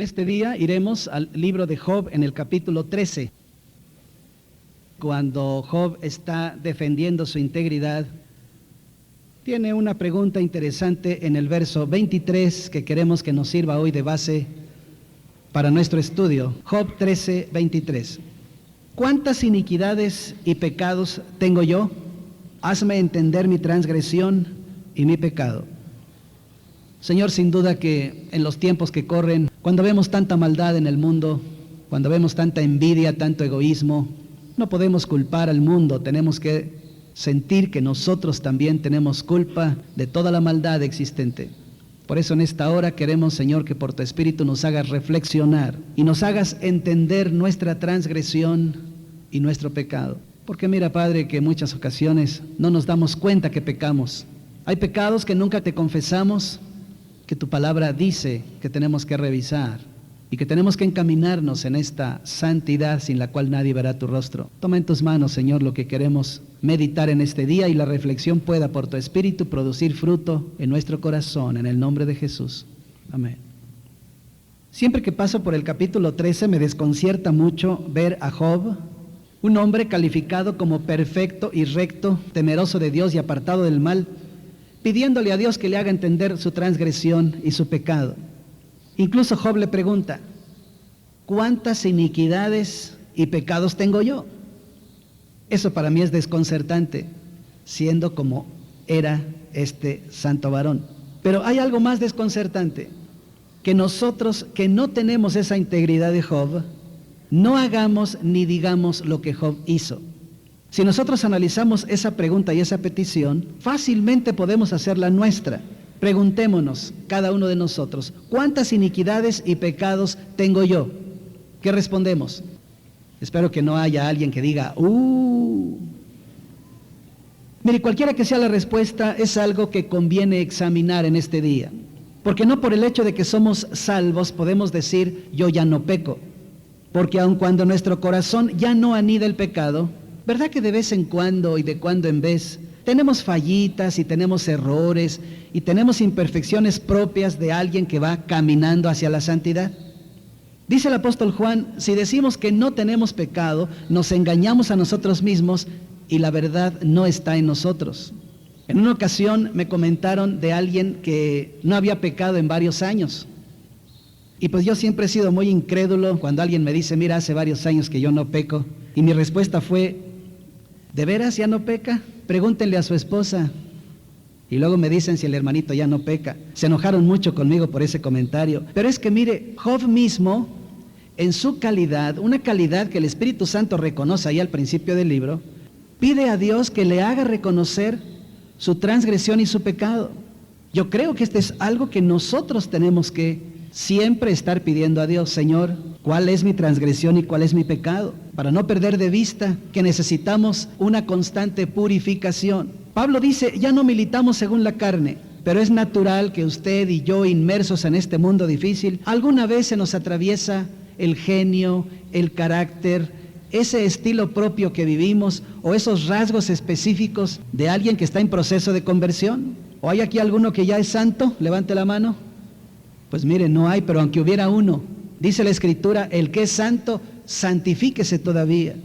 Este día iremos al libro de Job en el capítulo 13. Cuando Job está defendiendo su integridad, tiene una pregunta interesante en el verso 23 que queremos que nos sirva hoy de base para nuestro estudio. Job 13, 23. ¿Cuántas iniquidades y pecados tengo yo? Hazme entender mi transgresión y mi pecado. Señor, sin duda que en los tiempos que corren, cuando vemos tanta maldad en el mundo, cuando vemos tanta envidia, tanto egoísmo, no podemos culpar al mundo, tenemos que sentir que nosotros también tenemos culpa de toda la maldad existente. Por eso en esta hora queremos, Señor, que por tu Espíritu nos hagas reflexionar y nos hagas entender nuestra transgresión y nuestro pecado. Porque mira, Padre, que en muchas ocasiones no nos damos cuenta que pecamos. Hay pecados que nunca te confesamos, que tu palabra dice que tenemos que revisar y que tenemos que encaminarnos en esta santidad sin la cual nadie verá tu rostro. Toma en tus manos, Señor, lo que queremos meditar en este día y la reflexión pueda por tu Espíritu producir fruto en nuestro corazón, en el nombre de Jesús. Amén. Siempre que paso por el capítulo 13 me desconcierta mucho ver a Job, un hombre calificado como perfecto y recto, temeroso de Dios y apartado del mal, pidiéndole a Dios que le haga entender su transgresión y su pecado. Incluso Job le pregunta, ¿cuántas iniquidades y pecados tengo yo? Eso para mí es desconcertante, siendo como era este santo varón. Pero hay algo más desconcertante, que nosotros que no tenemos esa integridad de Job, no hagamos ni digamos lo que Job hizo. Si nosotros analizamos esa pregunta y esa petición, fácilmente podemos hacerla nuestra. Preguntémonos, cada uno de nosotros, ¿cuántas iniquidades y pecados tengo yo? ¿Qué respondemos? Espero que no haya alguien que diga, Mire, cualquiera que sea la respuesta, es algo que conviene examinar en este día. Porque no por el hecho de que somos salvos podemos decir, yo ya no peco. Porque aun cuando nuestro corazón ya no anida el pecado, ¿verdad que de vez en cuando y de cuando en vez tenemos fallitas y tenemos errores y tenemos imperfecciones propias de alguien que va caminando hacia la santidad? Dice el apóstol Juan, si decimos que no tenemos pecado, nos engañamos a nosotros mismos y la verdad no está en nosotros. En una ocasión me comentaron de alguien que no había pecado en varios años. Y pues yo siempre he sido muy incrédulo cuando alguien me dice, mira, hace varios años que yo no peco. Y mi respuesta fue, ¿de veras ya no peca? Pregúntenle a su esposa. Y luego me dicen si el hermanito ya no peca. Se enojaron mucho conmigo por ese comentario. Pero es que mire, Job mismo, en su calidad, una calidad que el Espíritu Santo reconoce ahí al principio del libro, pide a Dios que le haga reconocer su transgresión y su pecado. Yo creo que este es algo que nosotros tenemos que siempre estar pidiendo a Dios, Señor, ¿cuál es mi transgresión y cuál es mi pecado? Para no perder de vista que necesitamos una constante purificación. Pablo dice, ya no militamos según la carne, pero es natural que usted y yo, inmersos en este mundo difícil, alguna vez se nos atraviesa el genio, el carácter, ese estilo propio que vivimos o esos rasgos específicos de alguien que está en proceso de conversión. ¿O hay aquí alguno que ya es santo? Levante la mano. Pues mire, no hay, pero aunque hubiera uno, dice la Escritura, el que es santo, santifíquese todavía.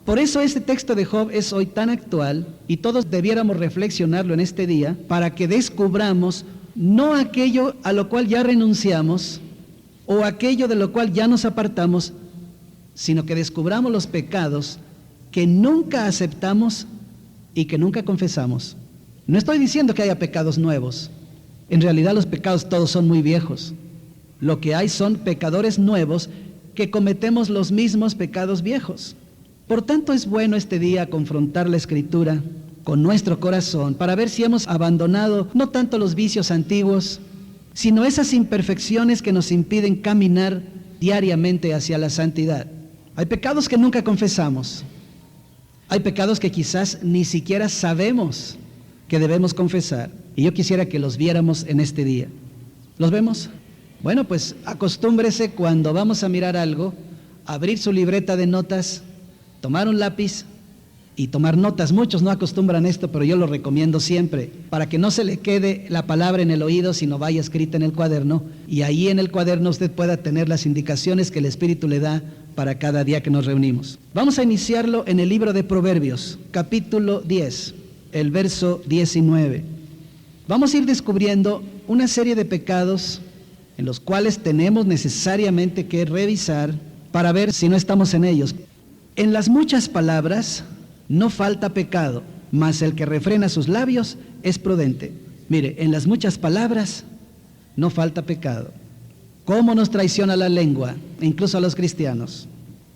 Por eso este texto de Job es hoy tan actual y todos debiéramos reflexionarlo en este día para que descubramos no aquello a lo cual ya renunciamos o aquello de lo cual ya nos apartamos, sino que descubramos los pecados que nunca aceptamos y que nunca confesamos. No estoy diciendo que haya pecados nuevos. En realidad los pecados todos son muy viejos. Lo que hay son pecadores nuevos que cometemos los mismos pecados viejos. Por tanto es bueno este día confrontar la Escritura con nuestro corazón para ver si hemos abandonado no tanto los vicios antiguos, sino esas imperfecciones que nos impiden caminar diariamente hacia la santidad. Hay pecados que nunca confesamos. Hay pecados que quizás ni siquiera sabemos que debemos confesar. Y yo quisiera que los viéramos en este día. ¿Los vemos? Bueno, pues acostúmbrese cuando vamos a mirar algo, abrir su libreta de notas, tomar un lápiz y tomar notas. Muchos no acostumbran esto, pero yo lo recomiendo siempre, para que no se le quede la palabra en el oído, sino vaya escrita en el cuaderno, y ahí en el cuaderno usted pueda tener las indicaciones que el Espíritu le da para cada día que nos reunimos. Vamos a iniciarlo en el libro de Proverbios, capítulo 10, el verso 19. Vamos a ir descubriendo una serie de pecados en los cuales tenemos necesariamente que revisar para ver si no estamos en ellos. En las muchas palabras no falta pecado, mas el que refrena sus labios es prudente. Mire, en las muchas palabras no falta pecado. ¿Cómo nos traiciona la lengua? Incluso a los cristianos.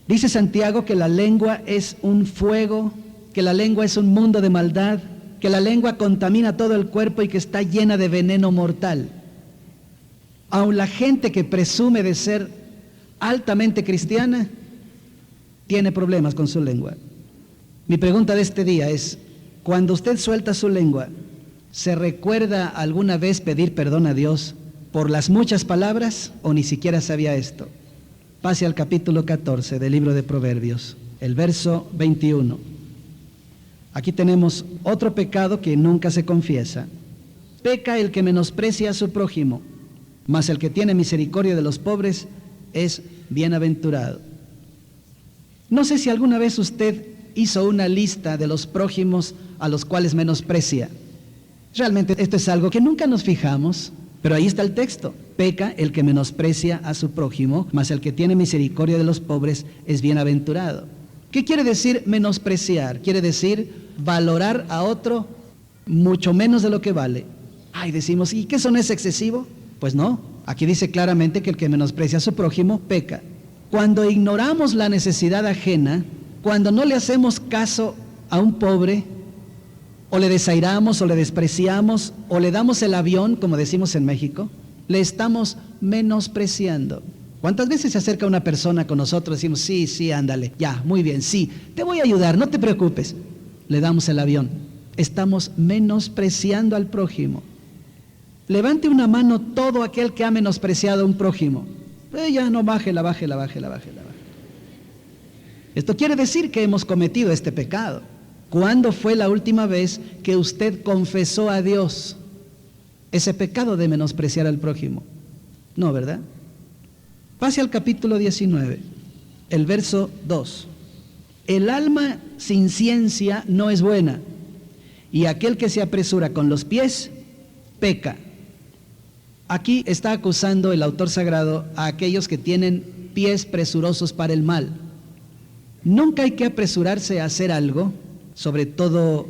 Dice Santiago que la lengua es un fuego, que la lengua es un mundo de maldad, que la lengua contamina todo el cuerpo y que está llena de veneno mortal. Aun la gente que presume de ser altamente cristiana tiene problemas con su lengua. Mi pregunta de este día es, cuando usted suelta su lengua, ¿se recuerda alguna vez pedir perdón a Dios por las muchas palabras o ni siquiera sabía esto? Pase al capítulo 14 del libro de Proverbios, el verso 21. Aquí tenemos otro pecado que nunca se confiesa. Peca el que menosprecia a su prójimo, mas el que tiene misericordia de los pobres es bienaventurado. No sé si alguna vez usted hizo una lista de los prójimos a los cuales menosprecia. Realmente esto es algo que nunca nos fijamos, pero ahí está el texto. Peca el que menosprecia a su prójimo, mas el que tiene misericordia de los pobres es bienaventurado. ¿Qué quiere decir menospreciar? Quiere decir valorar a otro mucho menos de lo que vale. Ay, decimos, ¿y qué eso no es excesivo? Pues no, aquí dice claramente que el que menosprecia a su prójimo peca. Cuando ignoramos la necesidad ajena, cuando no le hacemos caso a un pobre, o le desairamos, o le despreciamos, o le damos el avión, como decimos en México, le estamos menospreciando. ¿Cuántas veces se acerca una persona con nosotros y decimos, sí, ándale, ya, muy bien, sí, te voy a ayudar, no te preocupes? Le damos el avión. Estamos menospreciando al prójimo. Levante una mano todo aquel que ha menospreciado a un prójimo. Ya no, bájela. Esto quiere decir que hemos cometido este pecado. ¿Cuándo fue la última vez que usted confesó a Dios ese pecado de menospreciar al prójimo? No, ¿verdad? Pase al capítulo 19, el verso 2. El alma sin ciencia no es buena, y aquel que se apresura con los pies, peca. Aquí está acusando el autor sagrado a aquellos que tienen pies presurosos para el mal. Nunca hay que apresurarse a hacer algo, sobre todo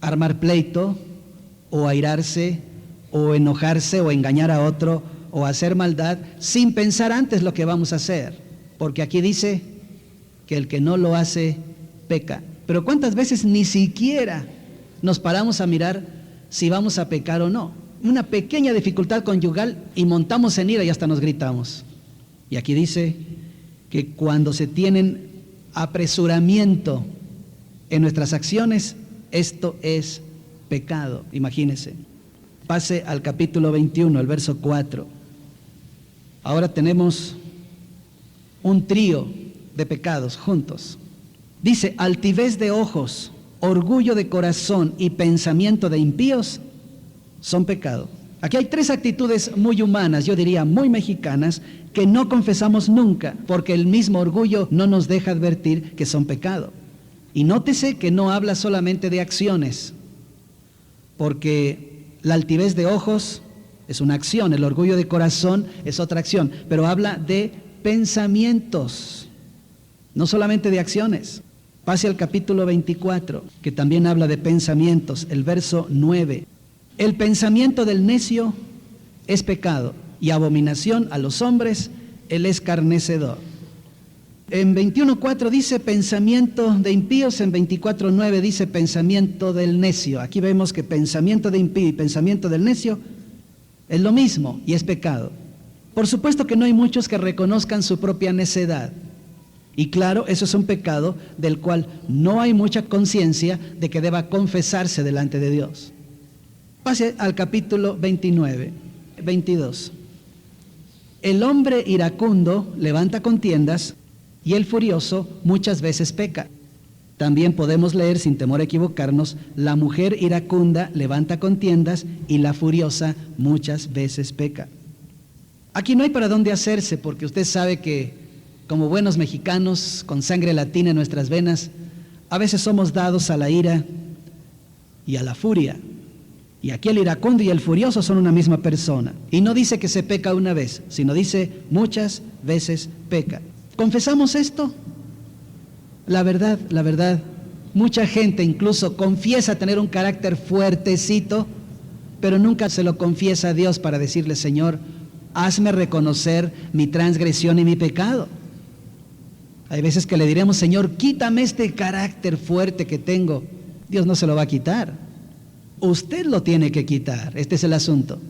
armar pleito, o airarse, o enojarse, o engañar a otro, o hacer maldad, sin pensar antes lo que vamos a hacer. Porque aquí dice que el que no lo hace, peca. Pero ¿cuántas veces ni siquiera nos paramos a mirar si vamos a pecar o no? Una pequeña dificultad conyugal y montamos en ira y hasta nos gritamos. Y aquí dice que cuando se tienen apresuramiento en nuestras acciones, esto es pecado. Imagínense. Pase al capítulo 21, el verso 4. Ahora tenemos un trío de pecados juntos. Dice, altivez de ojos, orgullo de corazón y pensamiento de impíos son pecado. Aquí hay tres actitudes muy humanas, yo diría muy mexicanas, que no confesamos nunca, porque el mismo orgullo no nos deja advertir que son pecado. Y nótese que no habla solamente de acciones, porque la altivez de ojos es una acción, el orgullo de corazón es otra acción, pero habla de pensamientos, no solamente de acciones. Pase al capítulo 24, que también habla de pensamientos, el verso 9. El pensamiento del necio es pecado, y abominación a los hombres el escarnecedor. En 21:4 dice pensamiento de impíos, en 24:9 dice pensamiento del necio. Aquí vemos que pensamiento de impío y pensamiento del necio es lo mismo y es pecado. Por supuesto que no hay muchos que reconozcan su propia necedad. Y claro, eso es un pecado del cual no hay mucha conciencia de que deba confesarse delante de Dios. Pase al capítulo 29, 22. El hombre iracundo levanta contiendas y el furioso muchas veces peca. También podemos leer, sin temor a equivocarnos, la mujer iracunda levanta contiendas y la furiosa muchas veces peca. Aquí no hay para dónde hacerse, porque usted sabe que como buenos mexicanos con sangre latina en nuestras venas, a veces somos dados a la ira y a la furia. Y aquí el iracundo y el furioso son una misma persona. Y no dice que se peca una vez, sino dice muchas veces peca. ¿Confesamos esto? La verdad, mucha gente incluso confiesa tener un carácter fuertecito, pero nunca se lo confiesa a Dios para decirle: Señor, hazme reconocer mi transgresión y mi pecado. Hay veces que le diremos: Señor, quítame este carácter fuerte que tengo. Dios no se lo va a quitar. Usted lo tiene que quitar. Este es el asunto.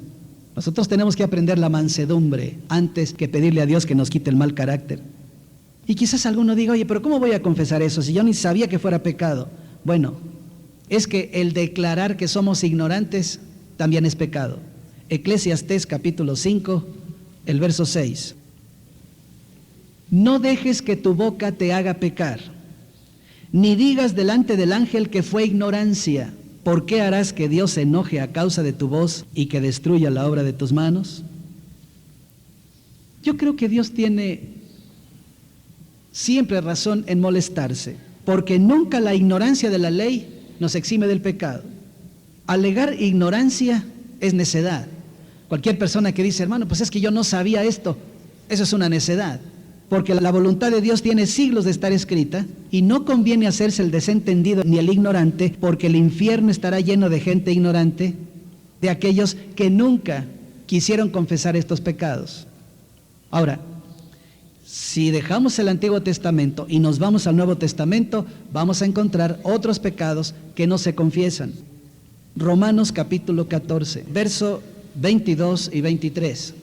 Nosotros tenemos que aprender la mansedumbre antes que pedirle a Dios que nos quite el mal carácter. Y quizás alguno diga: oye, pero ¿cómo voy a confesar eso si yo ni sabía que fuera pecado? Bueno, es que el declarar que somos ignorantes también es pecado. Eclesiastés capítulo 5, el verso 6. No dejes que tu boca te haga pecar, ni digas delante del ángel que fue ignorancia. ¿Por qué harás que Dios se enoje a causa de tu voz y que destruya la obra de tus manos? Yo creo que Dios tiene siempre razón en molestarse, porque nunca la ignorancia de la ley nos exime del pecado. Alegar ignorancia es necedad. Cualquier persona que dice: hermano, pues es que yo no sabía esto, eso es una necedad, porque la voluntad de Dios tiene siglos de estar escrita y no conviene hacerse el desentendido ni el ignorante, porque el infierno estará lleno de gente ignorante, de aquellos que nunca quisieron confesar estos pecados. Ahora, si dejamos el Antiguo Testamento y nos vamos al Nuevo Testamento, vamos a encontrar otros pecados que no se confiesan. Romanos capítulo 14, verso 22 y 23.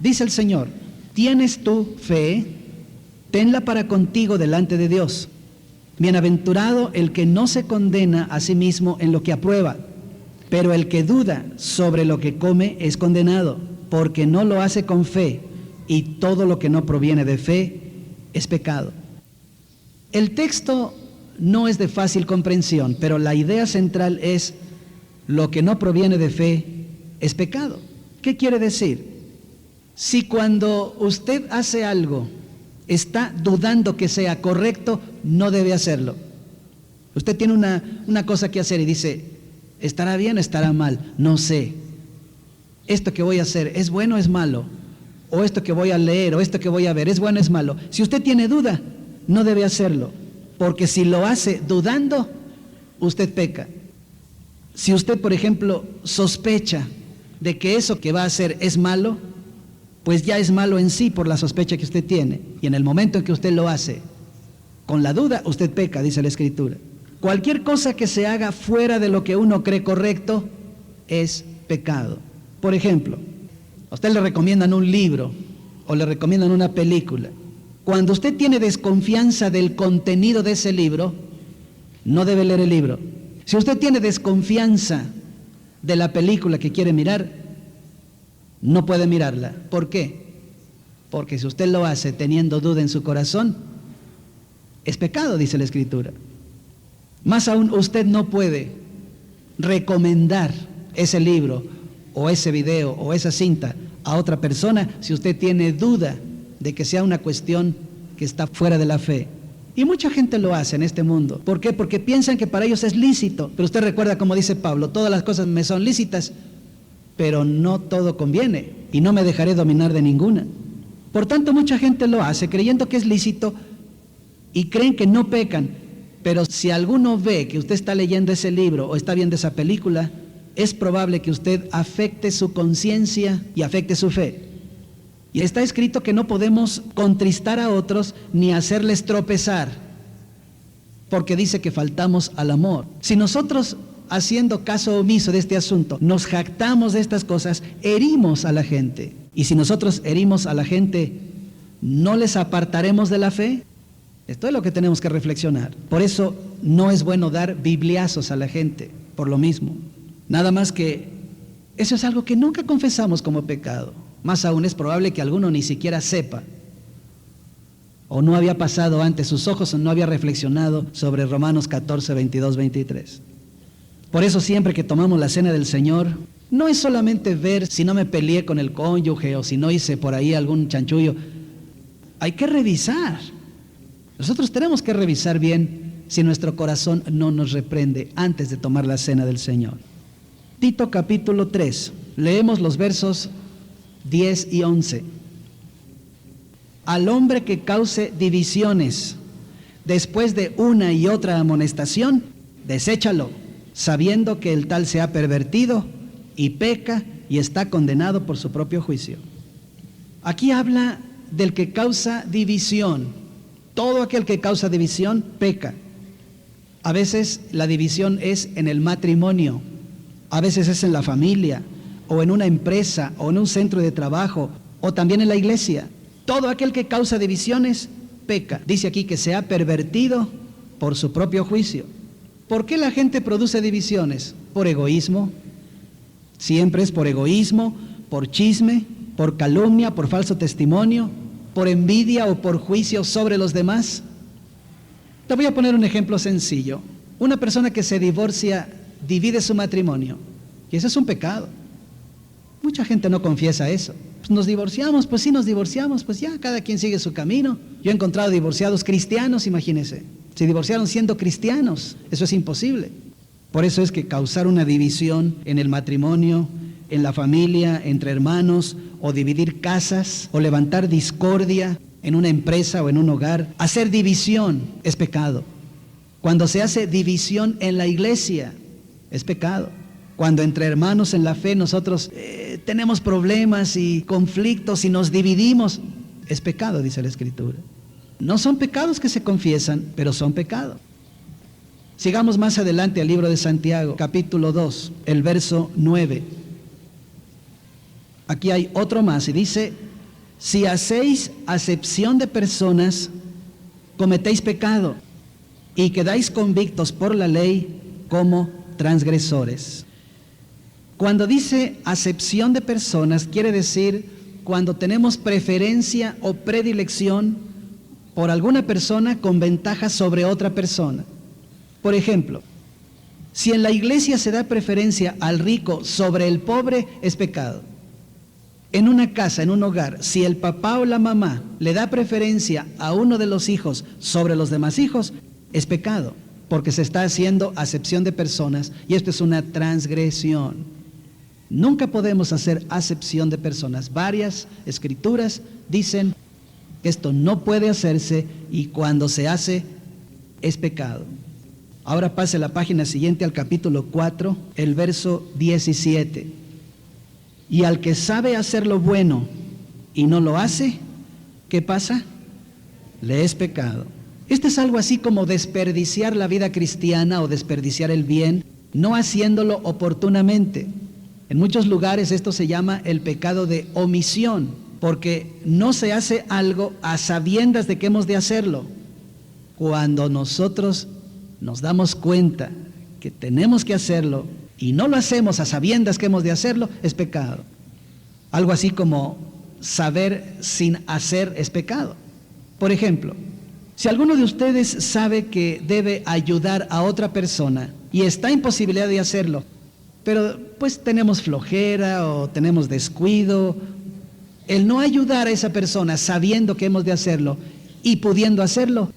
Dice el Señor: ¿tienes tú fe? Tenla para contigo delante de Dios. Bienaventurado el que no se condena a sí mismo en lo que aprueba, pero el que duda sobre lo que come es condenado, porque no lo hace con fe. Y todo lo que no proviene de fe es pecado. El texto no es de fácil comprensión, pero la idea central es: lo que no proviene de fe es pecado. ¿Qué quiere decir? Si cuando usted hace algo está dudando que sea correcto, no debe hacerlo. Usted tiene una cosa que hacer y dice: ¿estará bien o estará mal? No sé. ¿Esto que voy a hacer es bueno o es malo? O esto que voy a leer, o esto que voy a ver, ¿es bueno o es malo? Si usted tiene duda, no debe hacerlo, porque si lo hace dudando, usted peca. Si usted, por ejemplo, sospecha de que eso que va a hacer es malo, pues ya es malo en sí por la sospecha que usted tiene. Y en el momento en que usted lo hace con la duda, usted peca, dice la Escritura. Cualquier cosa que se haga fuera de lo que uno cree correcto es pecado. Por ejemplo, a usted le recomiendan un libro o le recomiendan una película. Cuando usted tiene desconfianza del contenido de ese libro, no debe leer el libro. Si usted tiene desconfianza de la película que quiere mirar, no puede mirarla. ¿Por qué? Porque si usted lo hace teniendo duda en su corazón, es pecado, dice la Escritura. Más aún, usted no puede recomendar ese libro o ese video o esa cinta a otra persona si usted tiene duda de que sea una cuestión que está fuera de la fe. Y mucha gente lo hace en este mundo. ¿Por qué? Porque piensan que para ellos es lícito. Pero usted recuerda como dice Pablo: todas las cosas me son lícitas, pero no todo conviene, y no me dejaré dominar de ninguna. Por tanto, mucha gente lo hace creyendo que es lícito y creen que no pecan. Pero si alguno ve que usted está leyendo ese libro o está viendo esa película, es probable que usted afecte su conciencia y afecte su fe. Y está escrito que no podemos contristar a otros ni hacerles tropezar, porque dice que faltamos al amor. Si nosotros, haciendo caso omiso de este asunto, nos jactamos de estas cosas, herimos a la gente. Y si nosotros herimos a la gente, ¿no les apartaremos de la fe? Esto es lo que tenemos que reflexionar. Por eso no es bueno dar bibliazos a la gente, por lo mismo. Nada más que eso es algo que nunca confesamos como pecado. Más aún es probable que alguno ni siquiera sepa o no había pasado ante sus ojos, o no había reflexionado sobre Romanos 14, 22, 23. Por eso siempre que tomamos la cena del Señor, no es solamente ver si no me peleé con el cónyuge o si no hice por ahí algún chanchullo. Hay que revisar. Nosotros tenemos que revisar bien si nuestro corazón no nos reprende antes de tomar la cena del Señor. Tito capítulo 3, leemos los versos 10 y 11. Al hombre que cause divisiones después de una y otra amonestación, deséchalo, sabiendo que el tal se ha pervertido y peca y está condenado por su propio juicio. Aquí habla del que causa división. Todo aquel que causa división peca. A veces la división es en el matrimonio, a veces es en la familia, o en una empresa, o en un centro de trabajo, o también en la iglesia. Todo aquel que causa divisiones peca. Dice aquí que se ha pervertido por su propio juicio. ¿Por qué la gente produce divisiones? Por egoísmo. Siempre es por egoísmo, por chisme, por calumnia, por falso testimonio, por envidia o por juicio sobre los demás. Te voy a poner un ejemplo sencillo. Una persona que se divorcia divide su matrimonio, y eso es un pecado. Mucha gente no confiesa eso. Pues nos divorciamos, pues sí nos divorciamos, pues ya cada quien sigue su camino. Yo he encontrado divorciados cristianos, imagínense. Se divorciaron siendo cristianos. Eso es imposible. Por eso es que causar una división en el matrimonio, en la familia, entre hermanos, o dividir casas, o levantar discordia en una empresa o en un hogar, hacer división es pecado. Cuando se hace división en la iglesia, es pecado. Cuando entre hermanos en la fe nosotros tenemos problemas y conflictos y nos dividimos, es pecado, dice la Escritura. No son pecados que se confiesan, pero son pecados. Sigamos más adelante al libro de Santiago, capítulo 2, el verso 9. Aquí hay otro más y dice: si hacéis acepción de personas, cometéis pecado y quedáis convictos por la ley como transgresores. Cuando dice acepción de personas, quiere decir cuando tenemos preferencia o predilección por alguna persona con ventaja sobre otra persona. Por ejemplo, si en la iglesia se da preferencia al rico sobre el pobre, es pecado. En una casa, en un hogar, si el papá o la mamá le da preferencia a uno de los hijos sobre los demás hijos, es pecado, porque se está haciendo acepción de personas y esto es una transgresión. Nunca podemos hacer acepción de personas. Varias escrituras dicen que esto no puede hacerse y cuando se hace es pecado. Ahora pase la página siguiente al capítulo 4, el verso 17. Y al que sabe hacer lo bueno y no lo hace, ¿qué pasa? Le es pecado. Esto es algo así como desperdiciar la vida cristiana o desperdiciar el bien, no haciéndolo oportunamente. En muchos lugares esto se llama el pecado de omisión, porque no se hace algo a sabiendas de que hemos de hacerlo. Cuando nosotros nos damos cuenta que tenemos que hacerlo y no lo hacemos a sabiendas que hemos de hacerlo, es pecado. Algo así como saber sin hacer es pecado. Por ejemplo, si alguno de ustedes sabe que debe ayudar a otra persona y está en posibilidad de hacerlo, pero pues tenemos flojera o tenemos descuido, el no ayudar a esa persona sabiendo que hemos de hacerlo y pudiendo hacerlo,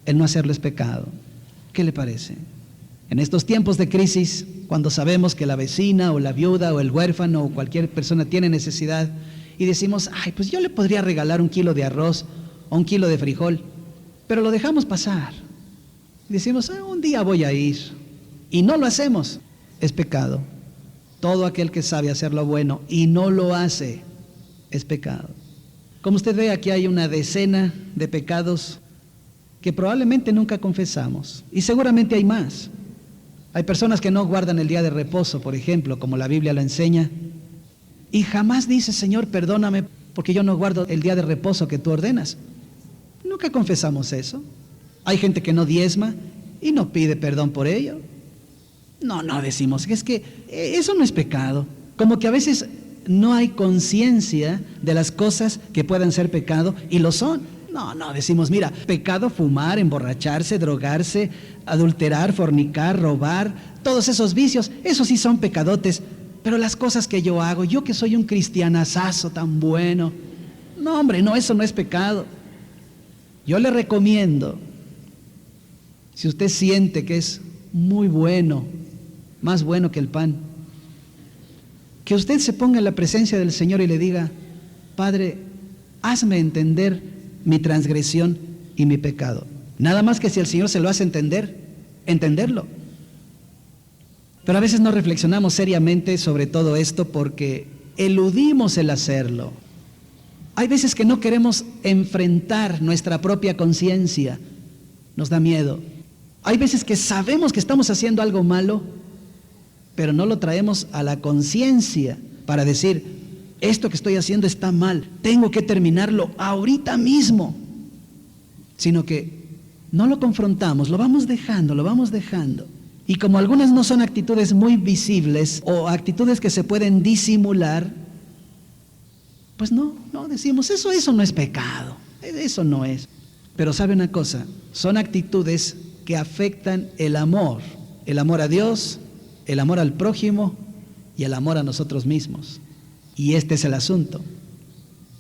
el no hacerlo es pecado. ¿Qué le parece? En estos tiempos de crisis, cuando sabemos que la vecina o la viuda o el huérfano o cualquier persona tiene necesidad y decimos, ay, pues yo le podría regalar 1 kilo de arroz o 1 kilo de frijol, pero lo dejamos pasar. Y decimos, un día voy a ir. Y no lo hacemos, es pecado. Todo aquel que sabe hacer lo bueno y no lo hace, es pecado. Como usted ve, aquí hay una decena de pecados que probablemente nunca confesamos. Y seguramente hay más. Hay personas que no guardan el día de reposo, por ejemplo, como la Biblia lo enseña. Y jamás dice, Señor, perdóname porque yo no guardo el día de reposo que tú ordenas. Nunca confesamos eso. Hay gente que no diezma y no pide perdón por ello. No decimos, es que eso no es pecado. Como que a veces no hay conciencia de las cosas que puedan ser pecado y lo son. No, decimos, mira, pecado, fumar, emborracharse, drogarse, adulterar, fornicar, robar, todos esos vicios, esos sí son pecadotes. Pero las cosas que yo hago, yo que soy un cristianazazo tan bueno, no hombre, no, eso no es pecado. Yo le recomiendo, si usted siente que es muy bueno, más bueno que el pan, que usted se ponga en la presencia del Señor y le diga, Padre, hazme entender mi transgresión y mi pecado. Nada más que si el Señor se lo hace entender, entenderlo. Pero a veces no reflexionamos seriamente sobre todo esto porque eludimos el hacerlo. Hay veces que no queremos enfrentar nuestra propia conciencia, nos da miedo. Hay veces que sabemos que estamos haciendo algo malo, pero no lo traemos a la conciencia para decir, esto que estoy haciendo está mal, tengo que terminarlo ahorita mismo. Sino que no lo confrontamos, lo vamos dejando. Y como algunas no son actitudes muy visibles o actitudes que se pueden disimular, pues no decimos, eso no es pecado, eso no es. Pero sabe una cosa, son actitudes que afectan el amor a Dios, el amor al prójimo y el amor a nosotros mismos. Y este es el asunto.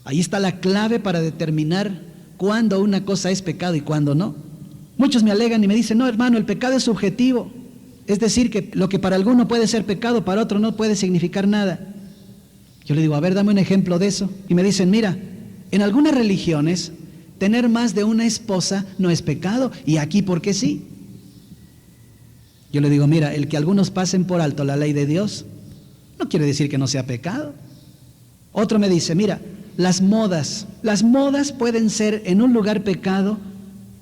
Ahí está la clave para determinar cuándo una cosa es pecado y cuándo no. Muchos me alegan y me dicen, no hermano, el pecado es subjetivo. Es decir, que lo que para alguno puede ser pecado, para otro no puede significar nada. Yo le digo, a ver, dame un ejemplo de eso. Y me dicen, mira, en algunas religiones, tener más de una esposa no es pecado, y aquí, ¿por qué sí? Yo le digo, mira, el que algunos pasen por alto la ley de Dios, no quiere decir que no sea pecado. Otro me dice, mira, las modas pueden ser en un lugar pecado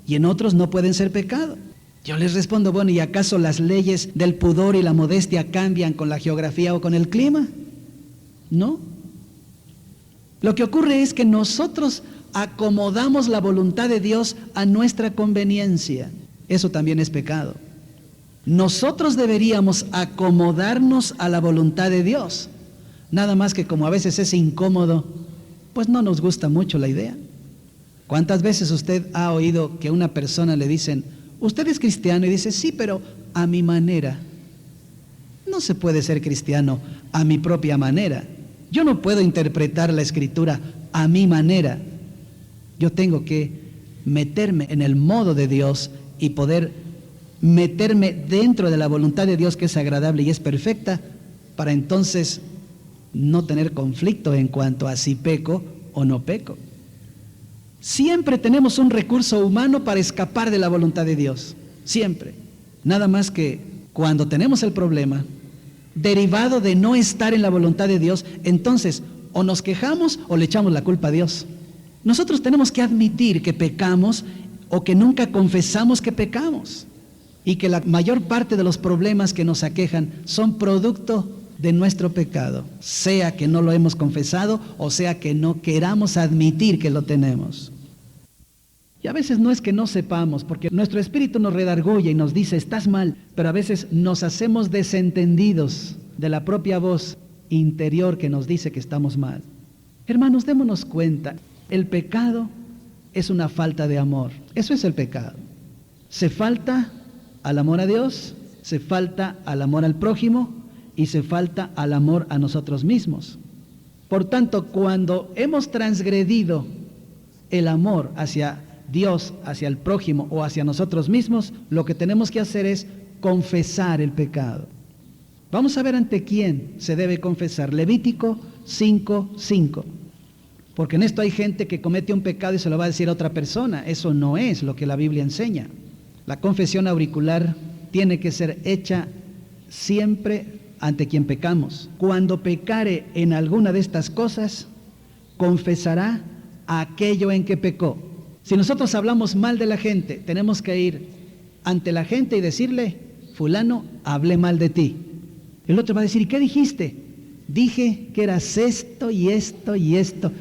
y en otros no pueden ser pecado. Yo les respondo, bueno, ¿y acaso las leyes del pudor y la modestia cambian con la geografía o con el clima? No. Lo que ocurre es que nosotros acomodamos la voluntad de Dios a nuestra conveniencia. Eso también es pecado. Nosotros deberíamos acomodarnos a la voluntad de Dios. Nada más que como a veces es incómodo, pues no nos gusta mucho la idea. ¿Cuántas veces usted ha oído que a una persona le dicen, usted es cristiano? Y dice, sí, pero a mi manera. No se puede ser cristiano a mi propia manera. Yo no puedo interpretar la Escritura a mi manera. Yo tengo que meterme en el modo de Dios y poder meterme dentro de la voluntad de Dios, que es agradable y es perfecta, para entonces no tener conflicto en cuanto a si peco o no peco. Siempre tenemos un recurso humano para escapar de la voluntad de Dios, siempre. Nada más que cuando tenemos el problema derivado de no estar en la voluntad de Dios, entonces o nos quejamos o le echamos la culpa a Dios. Nosotros tenemos que admitir que pecamos o que nunca confesamos que pecamos y que la mayor parte de los problemas que nos aquejan son producto de nuestro pecado, sea que no lo hemos confesado o sea que no queramos admitir que lo tenemos. Y a veces no es que no sepamos, porque nuestro espíritu nos redarguye y nos dice, estás mal, pero a veces nos hacemos desentendidos de la propia voz interior que nos dice que estamos mal. Hermanos, démonos cuenta, el pecado es una falta de amor. Eso es el pecado. Se falta al amor a Dios, se falta al amor al prójimo y se falta al amor a nosotros mismos. Por tanto, cuando hemos transgredido el amor hacia Dios, hacia el prójimo o hacia nosotros mismos, lo que tenemos que hacer es confesar el pecado. Vamos a ver ante quién se debe confesar. Levítico 5:5. Porque en esto hay gente que comete un pecado y se lo va a decir a otra persona. Eso no es lo que la Biblia enseña. La confesión auricular tiene que ser hecha siempre ante quien pecamos. Cuando pecare en alguna de estas cosas, confesará aquello en que pecó. Si nosotros hablamos mal de la gente, tenemos que ir ante la gente y decirle, fulano, hablé mal de ti. El otro va a decir, ¿y qué dijiste? Dije que eras esto y esto y esto.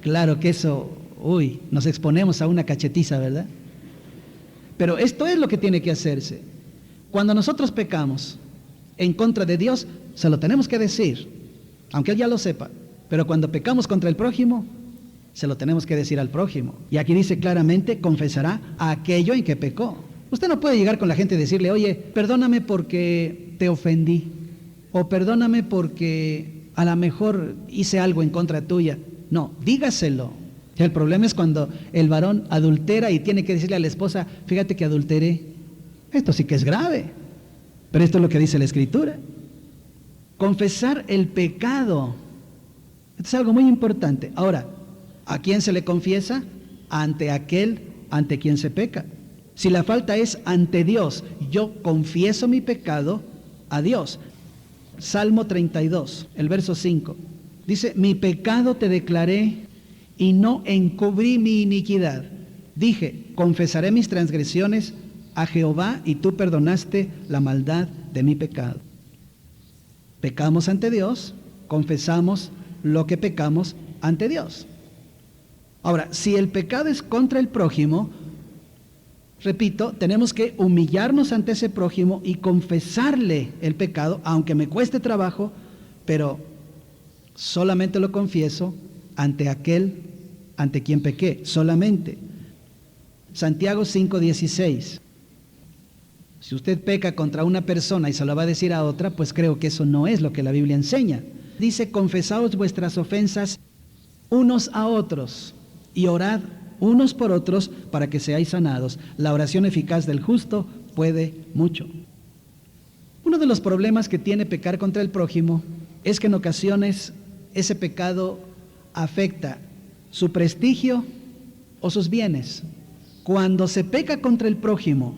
Claro que eso, nos exponemos a una cachetiza, ¿verdad? Pero esto es lo que tiene que hacerse. Cuando nosotros pecamos en contra de Dios, se lo tenemos que decir, aunque Él ya lo sepa. Pero cuando pecamos contra el prójimo, se lo tenemos que decir al prójimo. Y aquí dice claramente, confesará aquello en que pecó. Usted no puede llegar con la gente y decirle, oye, perdóname porque te ofendí, o perdóname porque a lo mejor hice algo en contra tuya. No, dígaselo. El problema es cuando el varón adultera y tiene que decirle a la esposa, fíjate que adulteré. Esto sí que es grave, pero esto es lo que dice la Escritura. Confesar el pecado, esto es algo muy importante. Ahora, ¿a quién se le confiesa? Ante aquel ante quien se peca. Si la falta es ante Dios, yo confieso mi pecado a Dios. Salmo 32, el verso 5, dice, mi pecado te declaré y no encubrí mi iniquidad. Dije, confesaré mis transgresiones a Jehová y tú perdonaste la maldad de mi pecado. Pecamos ante Dios, confesamos lo que pecamos ante Dios. Ahora, si el pecado es contra el prójimo, repito, tenemos que humillarnos ante ese prójimo y confesarle el pecado, aunque me cueste trabajo, pero solamente lo confieso ante aquel ante quien pequé, solamente. Santiago 5:16. Si usted peca contra una persona y se lo va a decir a otra, pues creo que eso no es lo que la Biblia enseña. Dice, confesaos vuestras ofensas unos a otros y orad unos por otros para que seáis sanados. La oración eficaz del justo puede mucho. Uno de los problemas que tiene pecar contra el prójimo es que en ocasiones ese pecado afecta su prestigio o sus bienes. Cuando se peca contra el prójimo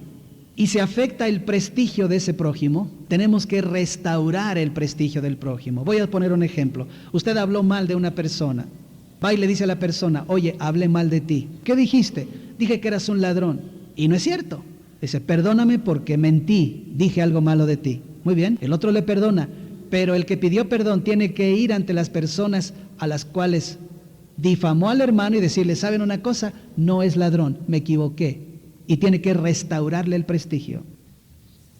y se afecta el prestigio de ese prójimo, tenemos que restaurar el prestigio del prójimo. Voy a poner un ejemplo. Usted habló mal de una persona. Va y le dice a la persona, oye, hablé mal de ti. ¿Qué dijiste? Dije que eras un ladrón. Y no es cierto. Dice, perdóname porque mentí, dije algo malo de ti. Muy bien, el otro le perdona, pero el que pidió perdón tiene que ir ante las personas a las cuales difamó al hermano y decirle, ¿saben una cosa? No es ladrón, me equivoqué. Y tiene que restaurarle el prestigio.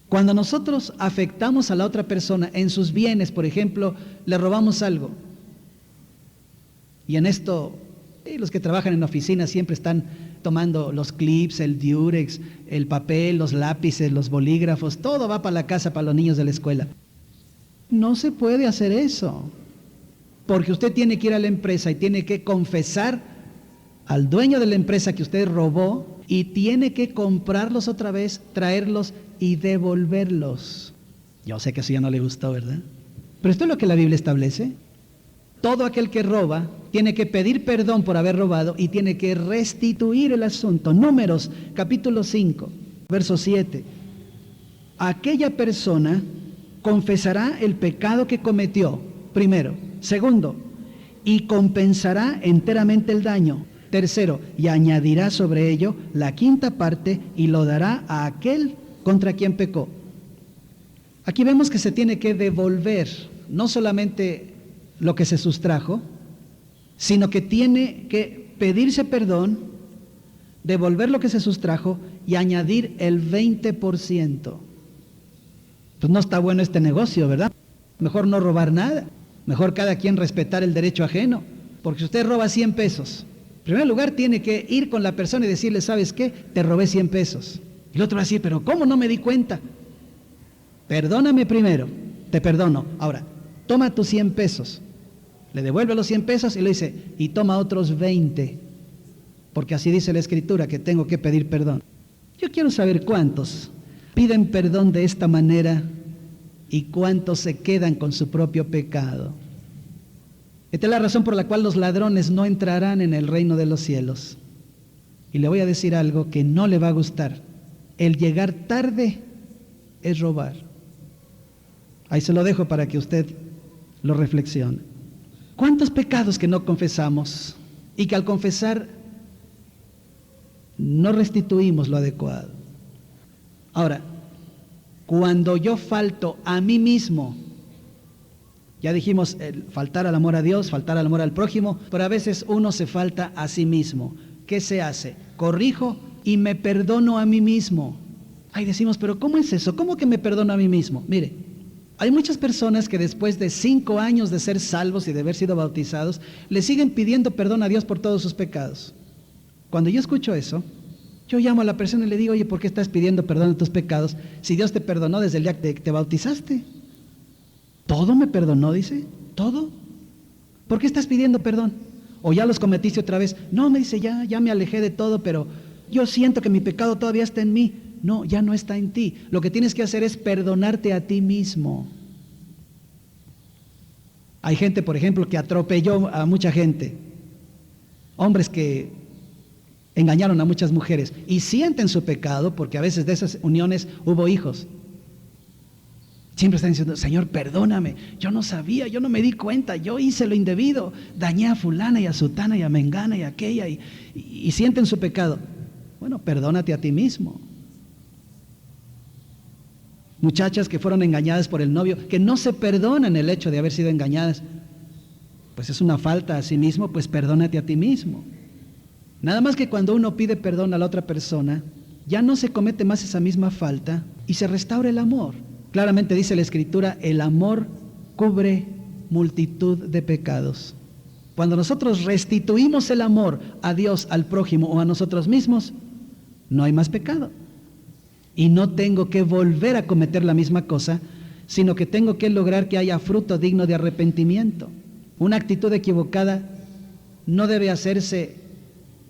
Cuando nosotros afectamos a la otra persona en sus bienes, por ejemplo, le robamos algo. Y en esto, los que trabajan en oficinas siempre están tomando los clips, el diurex, el papel, los lápices, los bolígrafos, todo va para la casa, para los niños de la escuela. No se puede hacer eso, porque usted tiene que ir a la empresa y tiene que confesar al dueño de la empresa que usted robó y tiene que comprarlos otra vez, traerlos y devolverlos. Yo sé que eso ya no le gustó, ¿verdad? Pero esto es lo que la Biblia establece. Todo aquel que roba tiene que pedir perdón por haber robado y tiene que restituir el asunto. Números, capítulo 5, verso 7. Aquella persona confesará el pecado que cometió, primero. Segundo, y compensará enteramente el daño. Tercero, y añadirá sobre ello la quinta parte y lo dará a aquel contra quien pecó. Aquí vemos que se tiene que devolver no solamente lo que se sustrajo, sino que tiene que pedirse perdón, devolver lo que se sustrajo y añadir el 20%. Pues no está bueno este negocio, ¿verdad? Mejor no robar nada, mejor cada quien respetar el derecho ajeno, porque si usted roba 100 pesos, en primer lugar tiene que ir con la persona y decirle, ¿sabes qué? Te robé 100 pesos. Y el otro va a decir, pero ¿cómo no me di cuenta? Perdóname primero, te perdono. Ahora, toma tus 100 pesos. Le devuelve los 100 pesos y le dice, y toma otros 20, porque así dice la Escritura que tengo que pedir perdón. Yo quiero saber cuántos piden perdón de esta manera y cuántos se quedan con su propio pecado. Esta es la razón por la cual los ladrones no entrarán en el reino de los cielos. Y le voy a decir algo que no le va a gustar. El llegar tarde es robar. Ahí se lo dejo para que usted lo reflexione. ¿Cuántos pecados que no confesamos y que al confesar no restituimos lo adecuado? Ahora, cuando yo falto a mí mismo, ya dijimos, faltar al amor a Dios, faltar al amor al prójimo, pero a veces uno se falta a sí mismo. ¿Qué se hace? Corrijo y me perdono a mí mismo. Ay, decimos, pero ¿cómo es eso? ¿Cómo que me perdono a mí mismo? Mire, Hay muchas personas que después de 5 años de ser salvos y de haber sido bautizados, le siguen pidiendo perdón a Dios por todos sus pecados. Cuando yo escucho eso, yo llamo a la persona y le digo, oye, ¿por qué estás pidiendo perdón de tus pecados si Dios te perdonó desde el día que te bautizaste? ¿Todo me perdonó, dice? ¿Todo? ¿Por qué estás pidiendo perdón? ¿O ya los cometiste otra vez? No, me dice, ya me alejé de todo, pero yo siento que mi pecado todavía está en mí. No, ya no está en ti. Lo que tienes que hacer es perdonarte a ti mismo. Hay gente, por ejemplo, que atropelló a mucha gente. Hombres que engañaron a muchas mujeres y sienten su pecado porque a veces de esas uniones hubo hijos. Siempre están diciendo, Señor, perdóname, yo no sabía, yo no me di cuenta, yo hice lo indebido, dañé a fulana y a sutana y a mengana y a aquella y sienten su pecado. Bueno, perdónate a ti mismo. Muchachas que fueron engañadas por el novio, que no se perdonan el hecho de haber sido engañadas, pues es una falta a sí mismo, pues perdónate a ti mismo. Nada más que cuando uno pide perdón a la otra persona, ya no se comete más esa misma falta y se restaura el amor. Claramente dice la Escritura, el amor cubre multitud de pecados. Cuando nosotros restituimos el amor a Dios, al prójimo o a nosotros mismos, no hay más pecado. Y no tengo que volver a cometer la misma cosa, sino que tengo que lograr que haya fruto digno de arrepentimiento. Una actitud equivocada no debe hacerse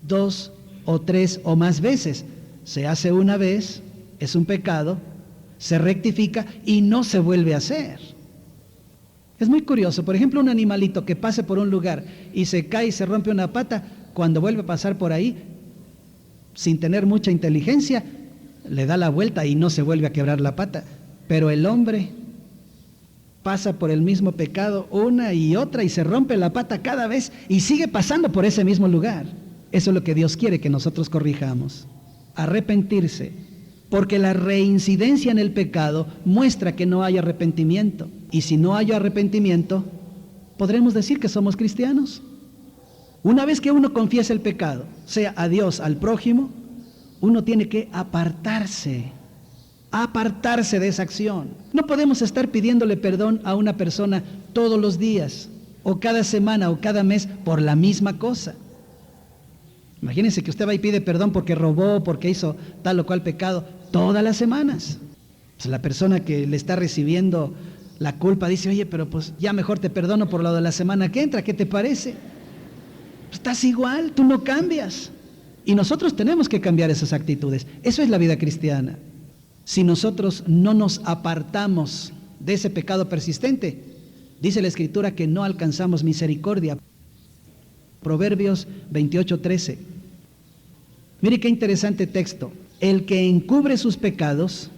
2 o 3 o más veces. Se hace una vez, es un pecado, se rectifica y no se vuelve a hacer. Es muy curioso, por ejemplo, un animalito que pase por un lugar y se cae y se rompe una pata, cuando vuelve a pasar por ahí, sin tener mucha inteligencia, le da la vuelta y no se vuelve a quebrar la pata. Pero el hombre pasa por el mismo pecado una y otra y se rompe la pata cada vez y sigue pasando por ese mismo lugar. Eso es lo que Dios quiere que nosotros corrijamos. Arrepentirse, porque la reincidencia en el pecado muestra que no hay arrepentimiento. Y si no hay arrepentimiento, podremos decir que somos cristianos. Una vez que uno confiesa el pecado, sea a Dios, al prójimo, uno tiene que apartarse de esa acción. No podemos estar pidiéndole perdón a una persona todos los días, o cada semana, o cada mes, por la misma cosa. Imagínense que usted va y pide perdón porque robó, porque hizo tal o cual pecado, todas las semanas. Pues la persona que le está recibiendo la culpa dice, oye, pero pues ya mejor te perdono por lo de la semana que entra, ¿qué te parece? Pues estás igual, tú no cambias. Y nosotros tenemos que cambiar esas actitudes. Eso es la vida cristiana. Si nosotros no nos apartamos de ese pecado persistente, dice la Escritura que no alcanzamos misericordia. Proverbios 28:13. Mire qué interesante texto. El que encubre sus pecados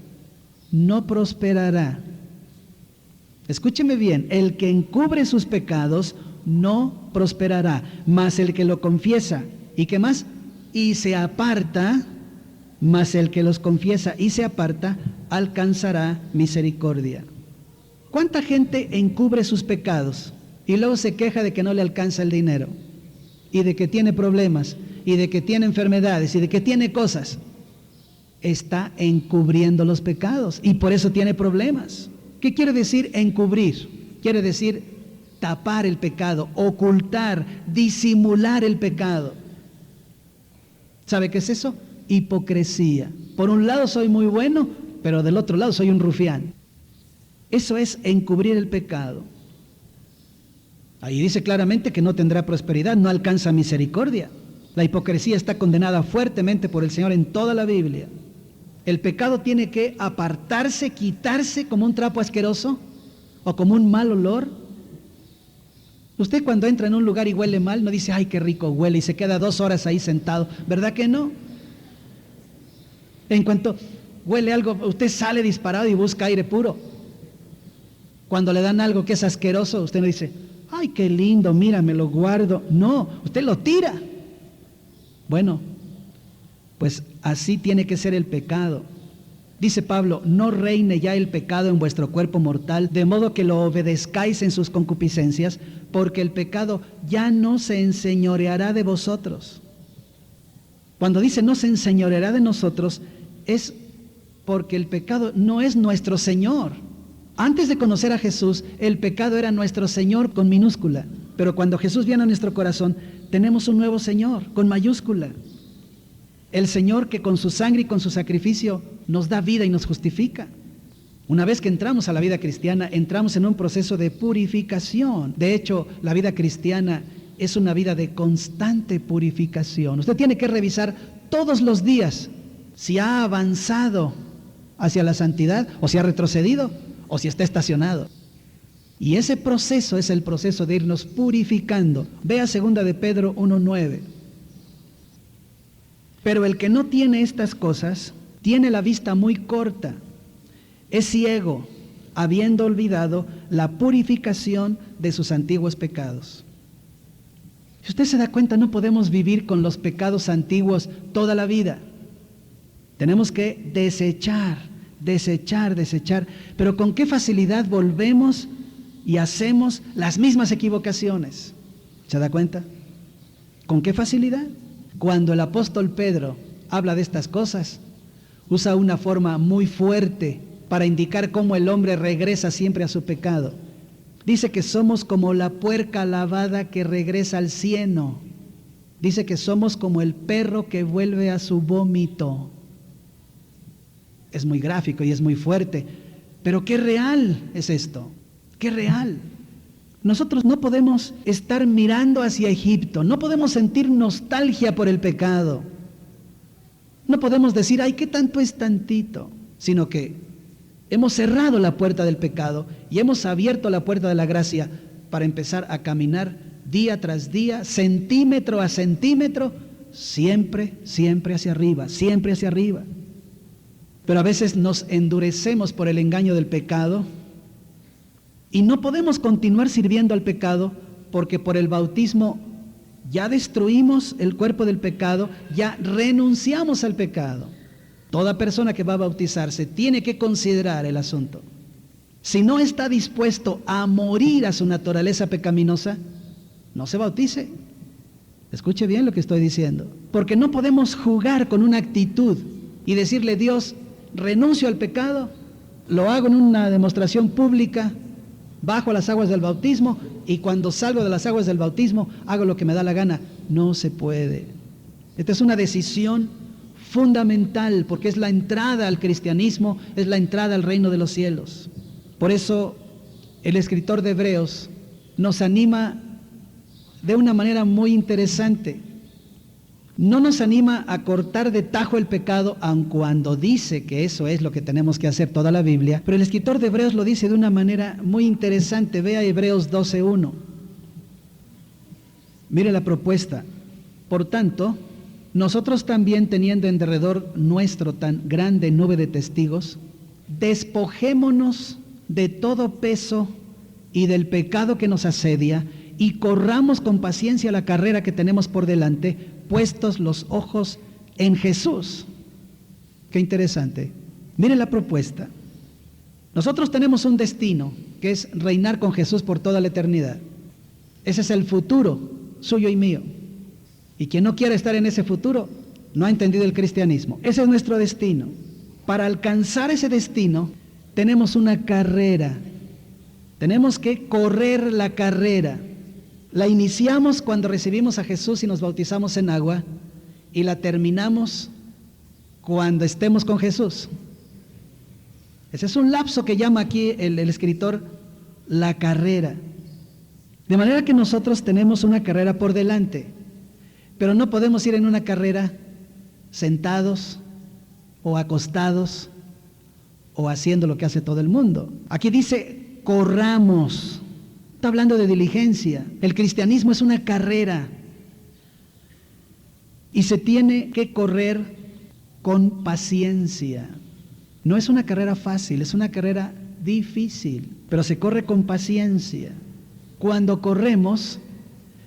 no prosperará. Escúcheme bien, el que encubre sus pecados no prosperará, mas el que lo confiesa, ¿y qué más? Y se aparta, mas el que los confiesa y se aparta, alcanzará misericordia. ¿Cuánta gente encubre sus pecados y luego se queja de que no le alcanza el dinero? Y de que tiene problemas, y de que tiene enfermedades, y de que tiene cosas. Está encubriendo los pecados y por eso tiene problemas. ¿Qué quiere decir encubrir? Quiere decir tapar el pecado, ocultar, disimular el pecado. ¿Sabe qué es eso? Hipocresía. Por un lado soy muy bueno, pero del otro lado soy un rufián. Eso es encubrir el pecado. Ahí dice claramente que no tendrá prosperidad, no alcanza misericordia. La hipocresía está condenada fuertemente por el Señor en toda la Biblia. El pecado tiene que apartarse, quitarse como un trapo asqueroso o como un mal olor. Usted cuando entra en un lugar y huele mal, no dice, ay, qué rico huele, y se queda 2 horas ahí sentado. ¿Verdad que no? En cuanto huele algo, usted sale disparado y busca aire puro. Cuando le dan algo que es asqueroso, usted no dice, ay, qué lindo, mira, me lo guardo. No, usted lo tira. Bueno, pues así tiene que ser el pecado. Dice Pablo, no reine ya el pecado en vuestro cuerpo mortal, de modo que lo obedezcáis en sus concupiscencias, porque el pecado ya no se enseñoreará de vosotros. Cuando dice no se enseñoreará de nosotros, es porque el pecado no es nuestro Señor. Antes de conocer a Jesús, el pecado era nuestro Señor con minúscula. Pero cuando Jesús viene a nuestro corazón, tenemos un nuevo Señor con mayúscula. El Señor que con su sangre y con su sacrificio nos da vida y nos justifica. Una vez que entramos a la vida cristiana, entramos en un proceso de purificación. De hecho, la vida cristiana es una vida de constante purificación. Usted tiene que revisar todos los días si ha avanzado hacia la santidad o si ha retrocedido o si está estacionado. Y ese proceso es el proceso de irnos purificando. Vea 2 de Pedro 1:9. Pero el que no tiene estas cosas, tiene la vista muy corta, es ciego, habiendo olvidado la purificación de sus antiguos pecados. Si usted se da cuenta, no podemos vivir con los pecados antiguos toda la vida. Tenemos que desechar. Pero con qué facilidad volvemos y hacemos las mismas equivocaciones. ¿Se da cuenta? ¿Con qué facilidad? Cuando el apóstol Pedro habla de estas cosas, usa una forma muy fuerte para indicar cómo el hombre regresa siempre a su pecado. Dice que somos como la puerca lavada que regresa al cieno. Dice que somos como el perro que vuelve a su vómito. Es muy gráfico y es muy fuerte, pero qué real es esto, qué real. Nosotros no podemos estar mirando hacia Egipto, no podemos sentir nostalgia por el pecado. No podemos decir, ay, ¿qué tanto es tantito? Sino que hemos cerrado la puerta del pecado y hemos abierto la puerta de la gracia para empezar a caminar día tras día, centímetro a centímetro, siempre hacia arriba, siempre hacia arriba. Pero a veces nos endurecemos por el engaño del pecado y no podemos continuar sirviendo al pecado porque por el bautismo ya destruimos el cuerpo del pecado, ya renunciamos al pecado. Toda persona que va a bautizarse tiene que considerar el asunto. Si no está dispuesto a morir a su naturaleza pecaminosa, no se bautice. Escuche bien lo que estoy diciendo, porque no podemos jugar con una actitud y decirle, Dios, renuncio al pecado, lo hago en una demostración pública, bajo las aguas del bautismo y cuando salgo de las aguas del bautismo hago lo que me da la gana. No se puede. Esta es una decisión fundamental porque es la entrada al cristianismo, es la entrada al reino de los cielos. Por eso el escritor de Hebreos nos anima de una manera muy interesante. No nos anima a cortar de tajo el pecado, aun cuando dice que eso es lo que tenemos que hacer toda la Biblia, pero el escritor de Hebreos lo dice de una manera muy interesante. Vea Hebreos 12:1. Mire la propuesta. Por tanto, nosotros también, teniendo en derredor nuestro tan grande nube de testigos, despojémonos de todo peso y del pecado que nos asedia, y corramos con paciencia la carrera que tenemos por delante, puestos los ojos en Jesús. Qué interesante. Mire la propuesta. Nosotros tenemos un destino, que es reinar con Jesús por toda la eternidad. Ese es el futuro suyo y mío. Y quien no quiera estar en ese futuro, no ha entendido el cristianismo. Ese es nuestro destino. Para alcanzar ese destino, tenemos una carrera. Tenemos que correr la carrera. La iniciamos cuando recibimos a Jesús y nos bautizamos en agua, y la terminamos cuando estemos con Jesús. Ese es un lapso que llama aquí el escritor la carrera. De manera que nosotros tenemos una carrera por delante, pero no podemos ir en una carrera sentados o acostados o haciendo lo que hace todo el mundo. Aquí dice, corramos. Está hablando de diligencia. El cristianismo es una carrera y se tiene que correr con paciencia. No es una carrera fácil, es una carrera difícil, pero se corre con paciencia. Cuando corremos,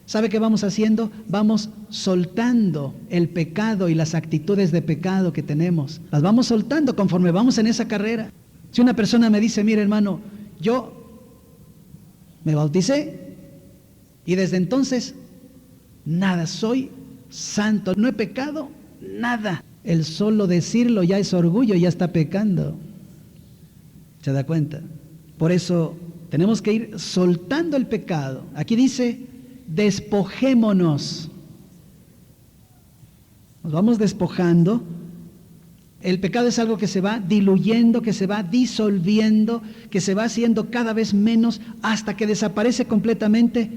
¿sabe qué vamos haciendo? Vamos soltando el pecado y las actitudes de pecado que tenemos. Las vamos soltando conforme vamos en esa carrera. Si una persona me dice, mire hermano, yo me bauticé y desde entonces nada, soy santo, no he pecado, nada. El solo decirlo ya es orgullo, ya está pecando. ¿Se da cuenta? Por eso tenemos que ir soltando el pecado. Aquí dice, despojémonos. Nos vamos despojando. El pecado es algo que se va diluyendo, que se va disolviendo, que se va haciendo cada vez menos hasta que desaparece completamente.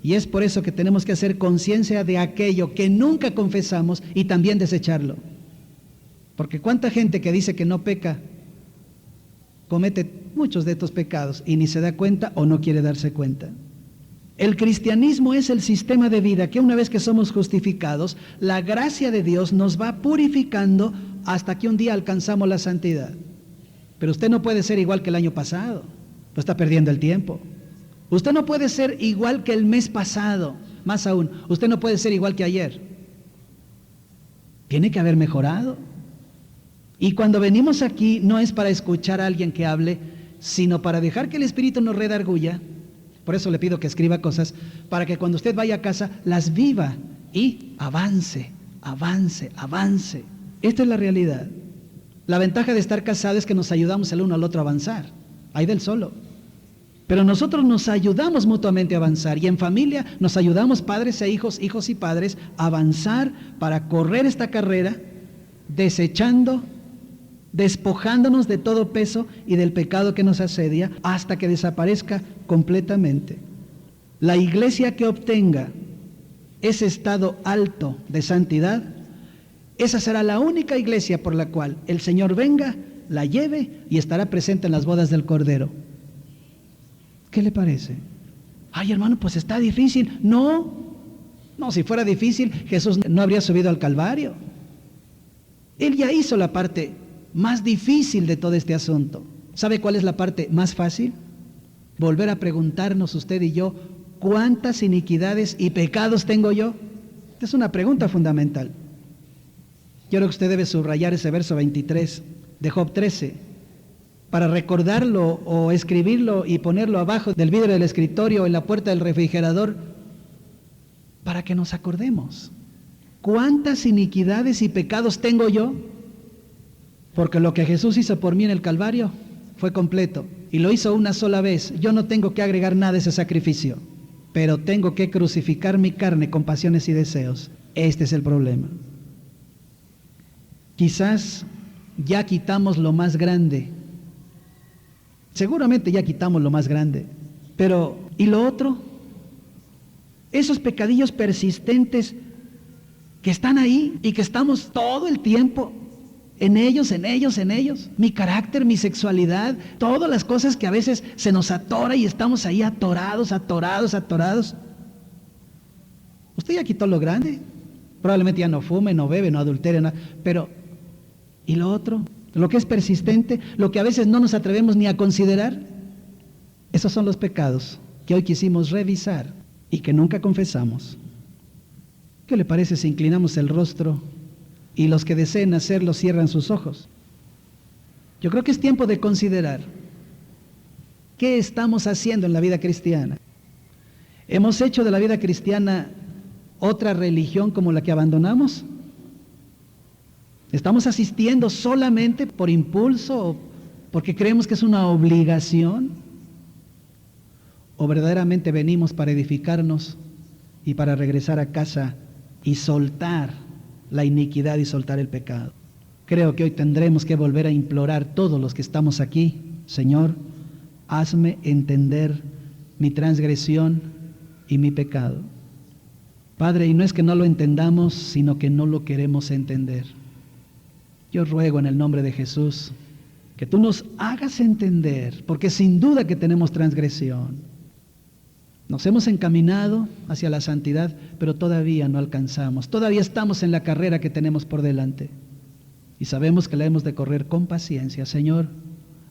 Y es por eso que tenemos que hacer conciencia de aquello que nunca confesamos y también desecharlo. Porque cuánta gente que dice que no peca, comete muchos de estos pecados y ni se da cuenta o no quiere darse cuenta. El cristianismo es el sistema de vida que una vez que somos justificados, la gracia de Dios nos va purificando hasta que un día alcanzamos la santidad. Pero usted no puede ser igual que el año pasado, no está perdiendo el tiempo. Usted no puede ser igual que el mes pasado, más aún, usted no puede ser igual que ayer. Tiene que haber mejorado. Y cuando venimos aquí no es para escuchar a alguien que hable, sino para dejar que el Espíritu nos redarguya. Por eso le pido que escriba cosas, para que cuando usted vaya a casa las viva y avance, avance, avance. Esta es la realidad. La ventaja de estar casado es que nos ayudamos el uno al otro a avanzar, ahí del solo. Pero nosotros nos ayudamos mutuamente a avanzar y en familia nos ayudamos padres e hijos, hijos y padres a avanzar para correr esta carrera, desechando, despojándonos de todo peso y del pecado que nos asedia hasta que desaparezca completamente. La iglesia que obtenga ese estado alto de santidad, esa será la única iglesia por la cual el Señor venga, la lleve y estará presente en las bodas del Cordero. ¿Qué le parece? Ay, hermano, pues está difícil. No, si fuera difícil, Jesús no habría subido al Calvario. Él ya hizo la parte más difícil de todo este asunto. ¿Sabe cuál es la parte más fácil? Volver a preguntarnos usted y yo, ¿cuántas iniquidades y pecados tengo yo? Esta es una pregunta fundamental. Yo creo que usted debe subrayar ese verso 23 de Job 13, para recordarlo o escribirlo y ponerlo abajo del vidrio del escritorio o en la puerta del refrigerador, para que nos acordemos. ¿Cuántas iniquidades y pecados tengo yo? Porque lo que Jesús hizo por mí en el Calvario fue completo y lo hizo una sola vez. Yo no tengo que agregar nada a ese sacrificio, pero tengo que crucificar mi carne con pasiones y deseos. Este es el problema. Quizás ya quitamos lo más grande. Seguramente ya quitamos lo más grande. Pero, ¿y lo otro? Esos pecadillos persistentes que están ahí y que estamos todo el tiempo en ellos. Mi carácter, mi sexualidad, todas las cosas que a veces se nos atora y estamos ahí atorados. Usted ya quitó lo grande. Probablemente ya no fume, no bebe, no adultere, nada. Pero, ¿y lo otro? Lo que es persistente, lo que a veces no nos atrevemos ni a considerar. Esos son los pecados que hoy quisimos revisar y que nunca confesamos. ¿Qué le parece si inclinamos el rostro y los que deseen hacerlo cierran sus ojos? Yo creo que es tiempo de considerar qué estamos haciendo en la vida cristiana. ¿Hemos hecho de la vida cristiana otra religión como la que abandonamos? ¿Estamos asistiendo solamente por impulso o porque creemos que es una obligación? ¿O verdaderamente venimos para edificarnos y para regresar a casa y soltar la iniquidad y soltar el pecado? Creo que hoy tendremos que volver a implorar todos los que estamos aquí: Señor, hazme entender mi transgresión y mi pecado. Padre, y no es que no lo entendamos, sino que no lo queremos entender. Yo ruego en el nombre de Jesús que tú nos hagas entender, porque sin duda que tenemos transgresión. Nos hemos encaminado hacia la santidad, pero todavía no alcanzamos. Todavía estamos en la carrera que tenemos por delante. Y sabemos que la hemos de correr con paciencia. Señor,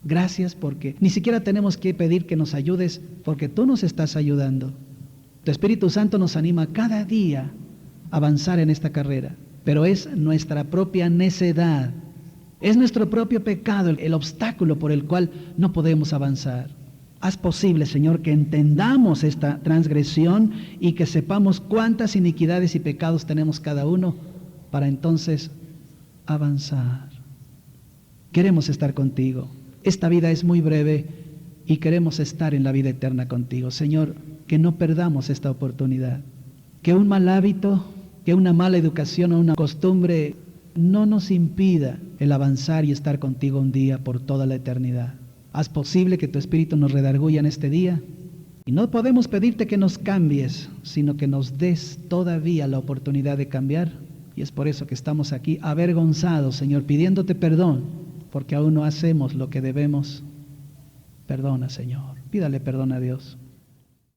gracias porque ni siquiera tenemos que pedir que nos ayudes, porque tú nos estás ayudando. Tu Espíritu Santo nos anima cada día a avanzar en esta carrera. Pero es nuestra propia necedad, es nuestro propio pecado el obstáculo por el cual no podemos avanzar. Haz posible, Señor, que entendamos esta transgresión y que sepamos cuántas iniquidades y pecados tenemos cada uno para entonces avanzar. Queremos estar contigo. Esta vida es muy breve y queremos estar en la vida eterna contigo. Señor, que no perdamos esta oportunidad, que un mal hábito, que una mala educación o una costumbre no nos impida el avanzar y estar contigo un día por toda la eternidad. Haz posible que tu Espíritu nos redarguya en este día. Y no podemos pedirte que nos cambies, sino que nos des todavía la oportunidad de cambiar. Y es por eso que estamos aquí avergonzados, Señor, pidiéndote perdón, porque aún no hacemos lo que debemos. Perdona, Señor. Pídale perdón a Dios.